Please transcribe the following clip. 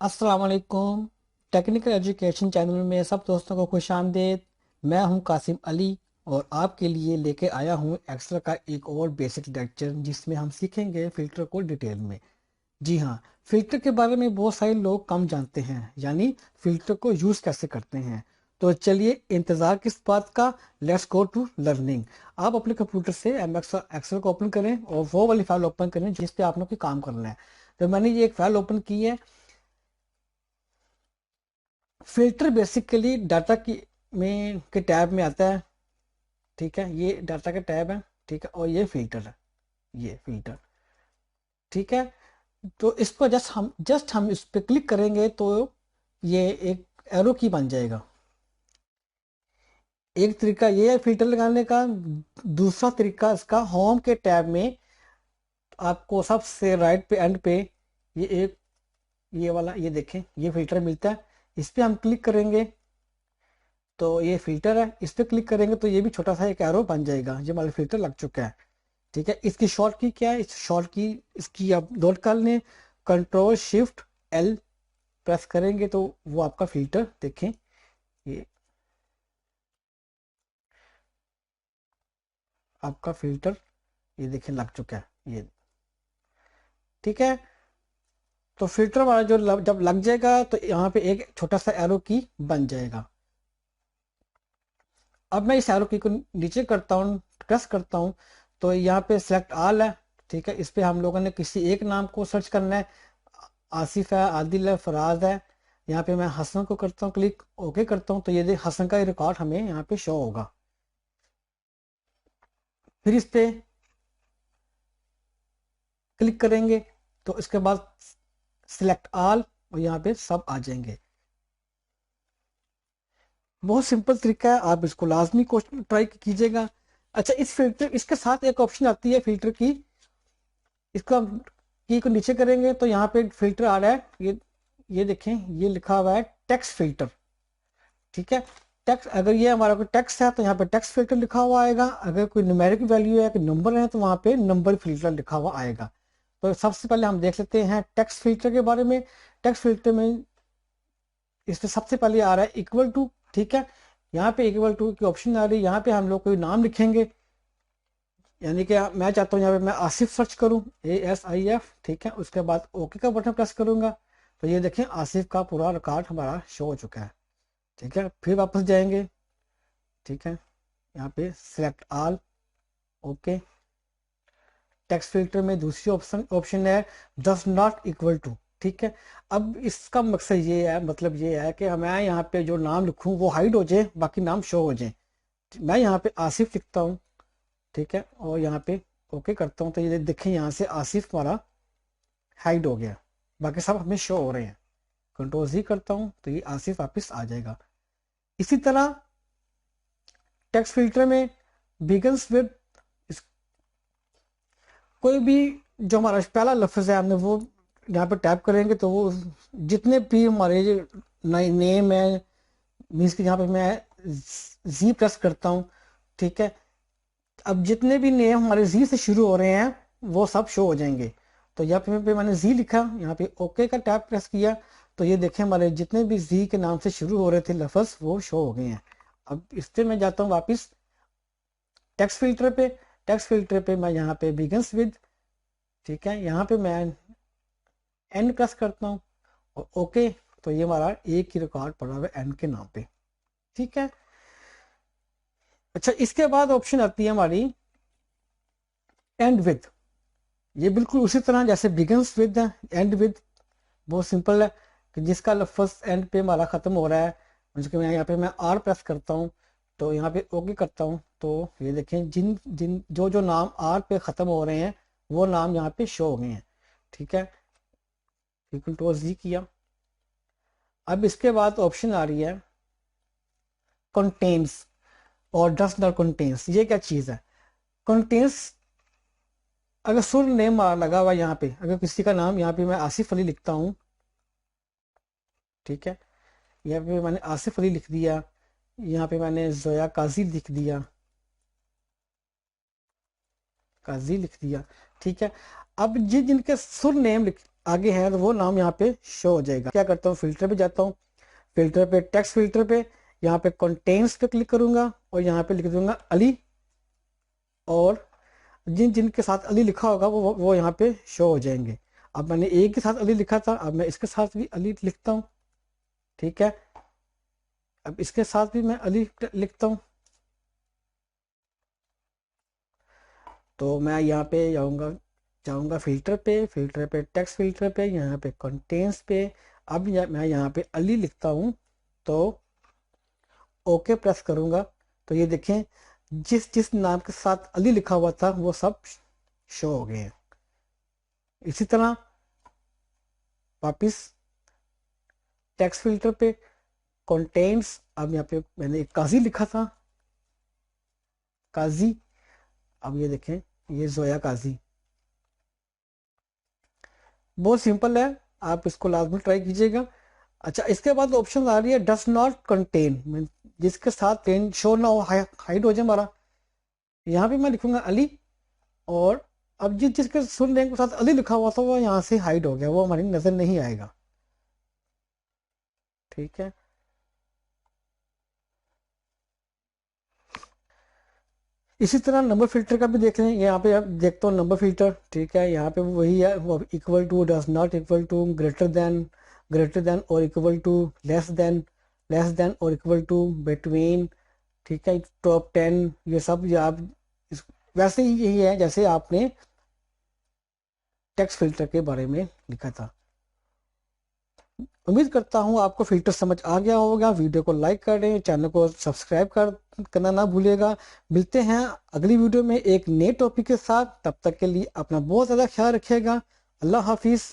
अस्सलाम वालेकुम। Technical education channel में सब दोस्तों को खुश आमदेद। मैं हूं कासिम अली और आपके लिए लेके आया हूं एक्सेल का एक और बेसिक लेक्चर जिसमें हम सीखेंगे फ़िल्टर को डिटेल में। जी हाँ, फ़िल्टर के बारे में बहुत सारे लोग कम जानते हैं, यानी फ़िल्टर को यूज़ कैसे करते हैं। तो चलिए इंतज़ार किस बात का, लेट्स गो टू लर्निंग। आप अपने कंप्यूटर से एम एक्सेल को ओपन करें और वो वाली फाइल ओपन करें जिस पे आप लोग को काम करना है। तो मैंने ये एक फाइल ओपन की है। फिल्टर बेसिकली डाटा की में के टैब में आता है। ठीक है, ये डाटा का टैब है। ठीक है, और ये फिल्टर है, ये फिल्टर। ठीक है, तो इसको जस्ट हम इस पे क्लिक करेंगे तो ये एक एरो की बन जाएगा। एक तरीका ये है फिल्टर लगाने का। दूसरा तरीका इसका, होम के टैब में आपको सबसे राइट पे एंड पे ये एक, ये वाला, ये देखें, ये फिल्टर मिलता है। इस पे हम क्लिक करेंगे तो ये फिल्टर है। इस पे क्लिक करेंगे तो ये भी छोटा सा एक एरो बन जाएगा। ये हमारा फिल्टर लग चुका है। ठीक है, इसकी शॉर्ट की क्या है, इस शॉर्ट की इसकी आप नोट कर लें। कंट्रोल शिफ्ट एल प्रेस करेंगे तो वो आपका फिल्टर देखें, ये आपका फिल्टर, ये देखें लग चुका है ये। ठीक है, तो फिल्टर वाला जो जब लग जाएगा तो यहाँ पे एक छोटा सा एरो की बन जाएगा। अब मैं इस एरो की को नीचे करता हूँ, प्रेस करता हूँ तो यहाँ पे सेलेक्ट ऑल है। ठीक है, इस पे हम लोगों ने किसी एक नाम को सर्च करना है। आसिफ है, आदिल है, फराज है। यहाँ पे मैं हसन को करता हूँ क्लिक, ओके करता हूँ तो ये देख हसन का रिकॉर्ड हमें यहाँ पे शो होगा। फिर इस पे क्लिक करेंगे तो इसके बाद सिलेक्ट ऑल और यहाँ पे सब आ जाएंगे। बहुत सिंपल तरीका है, आप इसको लाजमी ट्राई कीजिएगा। अच्छा, इस फिल्टर इसके साथ एक ऑप्शन आती है फिल्टर की। इसको हम की को नीचे करेंगे तो यहाँ पे फिल्टर आ रहा है, ये देखें, ये लिखा हुआ है टेक्स्ट फिल्टर। ठीक है, टेक्स्ट, अगर ये हमारा कोई टेक्स्ट है तो यहाँ पे टेक्स्ट फिल्टर लिखा हुआ आएगा। अगर कोई न्यूमेरिक वैल्यू है, कोई नंबर है, तो वहाँ पे नंबर फिल्टर लिखा हुआ आएगा। तो सबसे पहले हम देख लेते हैं टेक्स्ट फिल्टर के बारे में। टेक्स्ट फिल्टर में इसमें सबसे पहले आ रहा है इक्वल टू। ठीक है, यहाँ पे इक्वल टू की ऑप्शन आ रही है। यहाँ पे हम लोग कोई नाम लिखेंगे, यानी कि मैं चाहता हूँ यहाँ पे मैं आसिफ सर्च करूँ, ASIF। ठीक है, उसके बाद ओके का बटन प्रेस करूंगा तो ये देखें आसिफ का पूरा रिकॉर्ड हमारा शो हो चुका है। ठीक है, फिर वापस जाएंगे। ठीक है, यहाँ पे select all, okay. Text filter में दूसरी ऑप्शन ऑप्शन है डज नॉट इक्वल टू। ठीक है, अब इसका मकसद ये है, मतलब ये है कि मैं यहाँ पे जो नाम लिखूँ वो हाइड हो जाए, बाकी नाम शो हो जाए। मैं यहाँ पे आसिफ लिखता हूँ। ठीक है, और यहाँ पे ओके करता हूँ तो ये देखें यहाँ से आसिफ हमारा हाइड हो गया, बाकी सब हमें शो हो रहे हैं। कंट्रोल जी करता हूँ तो ये आसिफ वापस आ जाएगा। इसी तरह टेक्स्ट फिल्टर में बिगन्स विद, कोई भी जो हमारा पहला लफ्ज है हमने वो यहाँ पे टैप करेंगे तो वो जितने भी हमारे नए नेम है, मीन्स कि यहाँ पे मैं जी प्रेस करता हूँ। ठीक है, अब जितने भी नेम हमारे जी से शुरू हो रहे हैं वो सब शो हो जाएंगे। तो यहाँ पे मैंने जी लिखा, यहाँ पे ओके का टैप प्रेस किया तो ये देखें हमारे जितने भी जी के नाम से शुरू हो रहे थे लफ्ज वो शो हो गए हैं। अब इस पे मैं जाता हूँ वापस टेक्स्ट फिल्टर पे। टेक्स्ट फिल्टर पे मैं यहाँ पे बिगन्स विद, ठीक है, यहाँ पे मैं एंड प्रेस करता हूँ और ओके, तो ये हमारा एक ही रिकॉर्ड पड़ा हुआ है एंड के नाम पे। ठीक है, अच्छा, इसके बाद ऑप्शन आती है हमारी एंड विद। ये बिल्कुल उसी तरह जैसे बिगिंस विद है, एंड विद बहुत सिंपल है कि जिसका लफ्ज एंड पे हमारा खत्म हो रहा है, मुझे मैं यहाँ पे मैं आर प्रेस करता हूँ तो यहाँ पे ओके करता हूँ तो ये देखें जिन जिन जो जो नाम आर पे खत्म हो रहे हैं वो नाम यहाँ पे शो हो गए हैं। ठीक है, इक्वल टू जी किया। अब इसके बाद ऑप्शन आ रही है कंटेन्स और डस नॉट कंटेन्स। ये क्या चीज़ है? कंटेन्स, अगर सुर नेम लगा हुआ यहाँ पे, अगर किसी का नाम यहाँ पे मैं आसिफ अली लिखता हूँ। ठीक है, यहाँ पे मैंने आसिफ अली लिख दिया, यहाँ पे मैंने जोया काजी लिख दिया, काजी लिख दिया। ठीक है, अब जिनके सुर नेम आगे है तो वो नाम यहाँ पे शो हो जाएगा। क्या करता हूँ, फिल्टर पे जाता हूँ, फिल्टर पे टेक्स्ट फिल्टर पे यहाँ पे कंटेंट्स पे क्लिक करूंगा और यहाँ पे लिख दूंगा अली, और जिन जिन के साथ अली लिखा होगा वो यहाँ पे शो हो जाएंगे। अब मैंने एक के साथ अली लिखा था, अब मैं इसके साथ भी अली लिखता हूँ। ठीक है, अब इसके साथ भी मैं अली लिखता हूँ। तो मैं यहाँ पे जाऊँगा, जाऊँगा फिल्टर पे, फिल्टर पे टेक्स्ट फिल्टर पे, यहाँ पे कंटेंट्स पे। अब मैं यहाँ पे अली लिखता हूँ तो ओके प्रेस करूँगा, तो ये देखें जिस जिस नाम के साथ अली लिखा हुआ था वो सब शो हो गए हैं। इसी तरह वापिस टेक्स्ट फिल्टर पे कंटेंट्स, अब यहाँ पे मैंने एक काजी लिखा था, काजी, अब ये देखें ये जोया काजी। बहुत सिंपल है, आप इसको लाजमी ट्राई कीजिएगा। अच्छा, इसके बाद ऑप्शन आ रही है डस नॉट कंटेन, जिसके साथ टेन शो ना हो, हाइड हो जाए हमारा। यहाँ पे मैं लिखूंगा अली, और अब जिसके सुन लेंगे के साथ अली लिखा हुआ था वो यहाँ से हाइड हो गया, वो हमारी नजर नहीं आएगा। ठीक है, इसी तरह नंबर फिल्टर का भी देख लें। यहाँ पे आप देखता हूँ नंबर फिल्टर, ठीक है, यहाँ पे वही है, वो equal to, does not equal to, greater than और इक्वल टू, लेस देन और इक्वल टू, बिटवीन। ठीक है, टॉप 10, ये सब ये आप वैसे ही यही है जैसे आपने टेक्स्ट फिल्टर के बारे में लिखा था। उम्मीद करता हूँ आपको फिल्टर समझ आ गया होगा। वीडियो को लाइक करें, चैनल को सब्सक्राइब करना ना भूलिएगा। मिलते हैं अगली वीडियो में एक नए टॉपिक के साथ, तब तक के लिए अपना बहुत ज़्यादा ख्याल रखिएगा। अल्लाह हाफिज़।